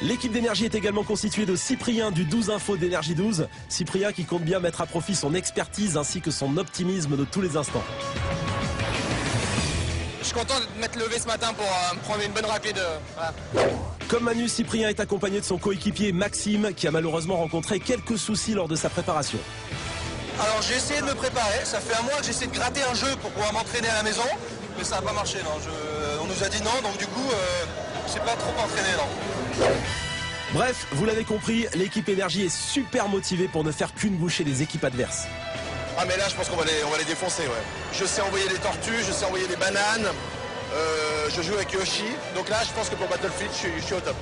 L'équipe d'énergie est également constituée de Cyprien du 12 Info d'énergie 12. Cyprien qui compte bien mettre à profit son expertise ainsi que son optimisme de tous les instants. Je suis content de m'être levé ce matin pour me prendre une bonne rapide. Voilà. Comme Manu, Cyprien est accompagné de son coéquipier Maxime qui a malheureusement rencontré quelques soucis lors de sa préparation. Alors j'ai essayé de me préparer, ça fait un mois que j'essaie de gratter un jeu pour pouvoir m'entraîner à la maison, mais ça n'a pas marché. Non. On nous a dit non, donc du coup, je ne sais pas trop entraîné. Non. Bref, vous l'avez compris, l'équipe énergie est super motivée pour ne faire qu'une bouchée des équipes adverses. Ah mais là je pense qu'on va les défoncer, ouais. Je sais envoyer des tortues, je sais envoyer des bananes, je joue avec Yoshi, donc là je pense que pour Battlefield je suis au top.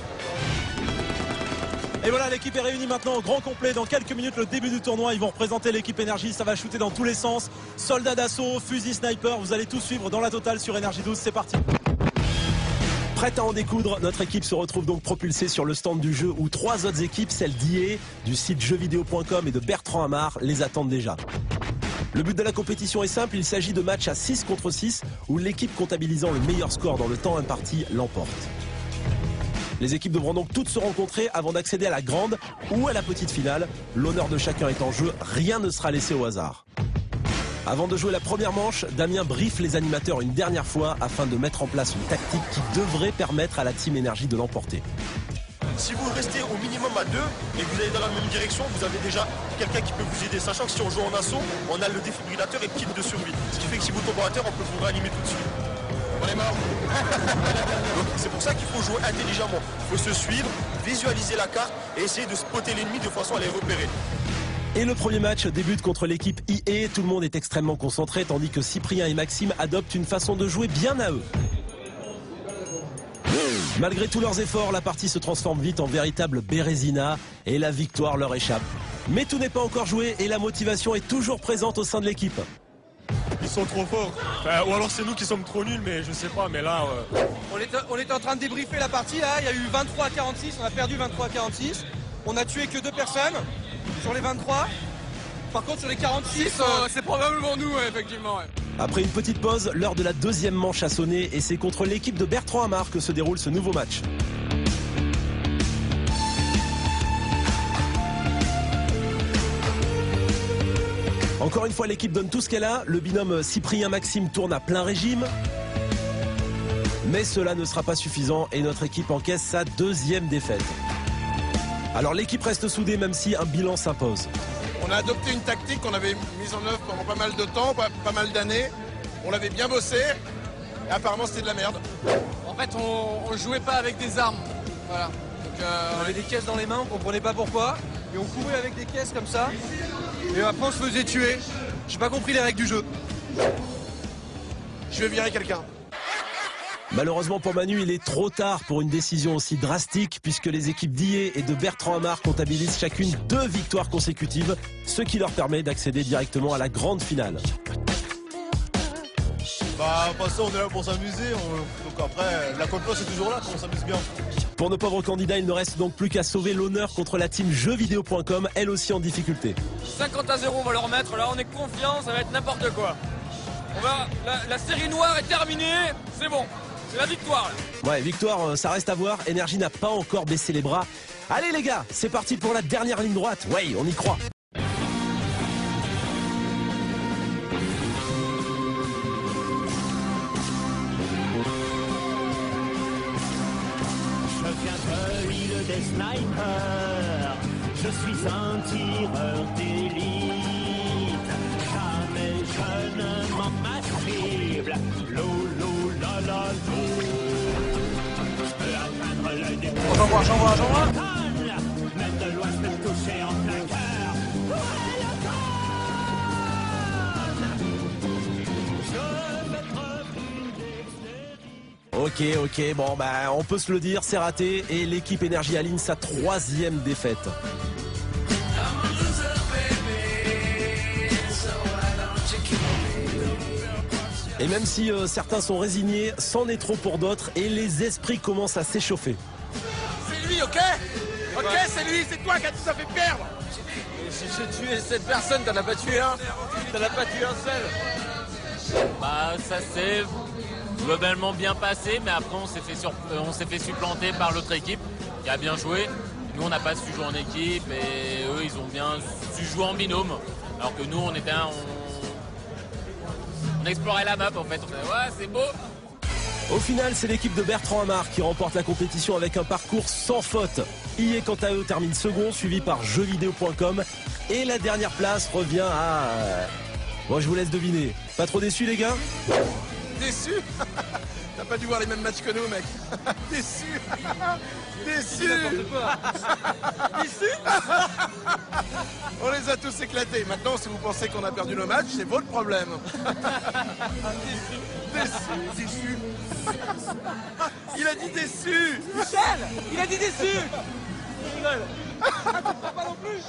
Et voilà, l'équipe est réunie maintenant au grand complet. Dans quelques minutes, le début du tournoi, ils vont représenter l'équipe énergie. Ça va shooter dans tous les sens. Soldats d'assaut, fusil sniper, vous allez tout suivre dans la totale sur énergie 12. C'est parti. Prête à en découdre, notre équipe se retrouve donc propulsée sur le stand du jeu où 3 autres équipes, celles d'IE, du site jeuxvideo.com et de Bertrand Amar, les attendent déjà. Le but de la compétition est simple, il s'agit de matchs à 6 contre 6 où l'équipe comptabilisant le meilleur score dans le temps imparti l'emporte. Les équipes devront donc toutes se rencontrer avant d'accéder à la grande ou à la petite finale. L'honneur de chacun est en jeu, rien ne sera laissé au hasard. Avant de jouer la première manche, Damien briefe les animateurs une dernière fois afin de mettre en place une tactique qui devrait permettre à la team énergie de l'emporter. Si vous restez au minimum à 2 et que vous allez dans la même direction, vous avez déjà quelqu'un qui peut vous aider. Sachant que si on joue en assaut, on a le défibrillateur et le kit de survie. Ce qui fait que si vous tombez à terre, on peut vous réanimer tout de suite. On est mort. Donc c'est pour ça qu'il faut jouer intelligemment. Il faut se suivre, visualiser la carte et essayer de spotter l'ennemi de façon à les repérer. Et le premier match débute contre l'équipe IE. Tout le monde est extrêmement concentré tandis que Cyprien et Maxime adoptent une façon de jouer bien à eux. Malgré tous leurs efforts, la partie se transforme vite en véritable bérésina et la victoire leur échappe. Mais tout n'est pas encore joué et la motivation est toujours présente au sein de l'équipe. Ils sont trop forts. Enfin, ou alors c'est nous qui sommes trop nuls, mais je sais pas, mais là... On était en train de débriefer la partie, là, il y a eu 23 à 46, on a perdu 23 à 46. On a tué que 2 personnes sur les 23. Par contre sur les 46, c'est probablement nous, ouais, effectivement. Ouais. Après une petite pause, l'heure de la deuxième manche a sonné et c'est contre l'équipe de Bertrand Amar que se déroule ce nouveau match. Encore une fois, l'équipe donne tout ce qu'elle a. Le binôme Cyprien-Maxime tourne à plein régime. Mais cela ne sera pas suffisant et notre équipe encaisse sa deuxième défaite. Alors l'équipe reste soudée même si un bilan s'impose. On a adopté une tactique qu'on avait mise en œuvre pendant pas mal de temps, pas mal d'années. On l'avait bien bossé et apparemment c'était de la merde. En fait, on jouait pas avec des armes. Voilà. Donc, on avait des caisses dans les mains, on comprenait pas pourquoi. Et on courait avec des caisses comme ça. Et après on se faisait tuer. J'ai pas compris les règles du jeu. Je vais virer quelqu'un. Malheureusement pour Manu, il est trop tard pour une décision aussi drastique puisque les équipes d'IE et de Bertrand Amar comptabilisent chacune 2 victoires consécutives, ce qui leur permet d'accéder directement à la grande finale. Bah, de toute façon, on est là pour s'amuser. Donc après, la confiance est toujours là, on s'amuse bien. Pour nos pauvres candidats, il ne reste donc plus qu'à sauver l'honneur contre la team jeuxvideo.com, elle aussi en difficulté. 50 à 0, on va leur mettre. Là, on est confiant, ça va être n'importe quoi. La série noire est terminée, c'est bon. C'est la victoire. Ouais, victoire, ça reste à voir. Énergie n'a pas encore baissé les bras. Allez les gars, c'est parti pour la dernière ligne droite. Ouais, on y croit. Je viens de l'île des snipers. Je suis un tireur d'élite. Jamais je ne m'en m'attrible. Lolo, la la lo. Je peux atteindre le début. J'envoie. Même de loin, je peux me toucher en plein cœur. Je vais preuve d'une dextérité. Ok, bon bah on peut se le dire, c'est raté et l'équipe Énergie aligne sa 3e défaite. Et même si certains sont résignés, c'en est trop pour d'autres et les esprits commencent à s'échauffer. C'est lui, ok? Ok, c'est lui, c'est toi qui as tout ça fait perdre. Si j'ai tué 7 personnes, t'en as pas tué un. T'en as pas tué un seul. Bah, ça s'est globalement bien passé, mais après on s'est fait supplanter par l'autre équipe. qui a bien joué. Nous, on n'a pas su jouer en équipe et eux, ils ont bien su jouer en binôme. Alors que nous, on explorait la map en fait. On disait, ouais, c'est beau. Au final, c'est l'équipe de Bertrand Amar qui remporte la compétition avec un parcours sans faute. IE quant à eux termine second, suivi par jeuxvideo.com. Et la dernière place revient à... Bon, je vous laisse deviner. Pas trop déçu les gars? Déçu? T'as pas dû voir les mêmes matchs que nous, mec. Déçu. Déçu. Déçu. On les a tous éclatés. Maintenant, si vous pensez qu'on a perdu nos matchs, c'est votre problème. Déçu. Déçu. Il a dit déçu. Michel, il a dit déçu. Il rigole. Ah, tu crois pas non plus.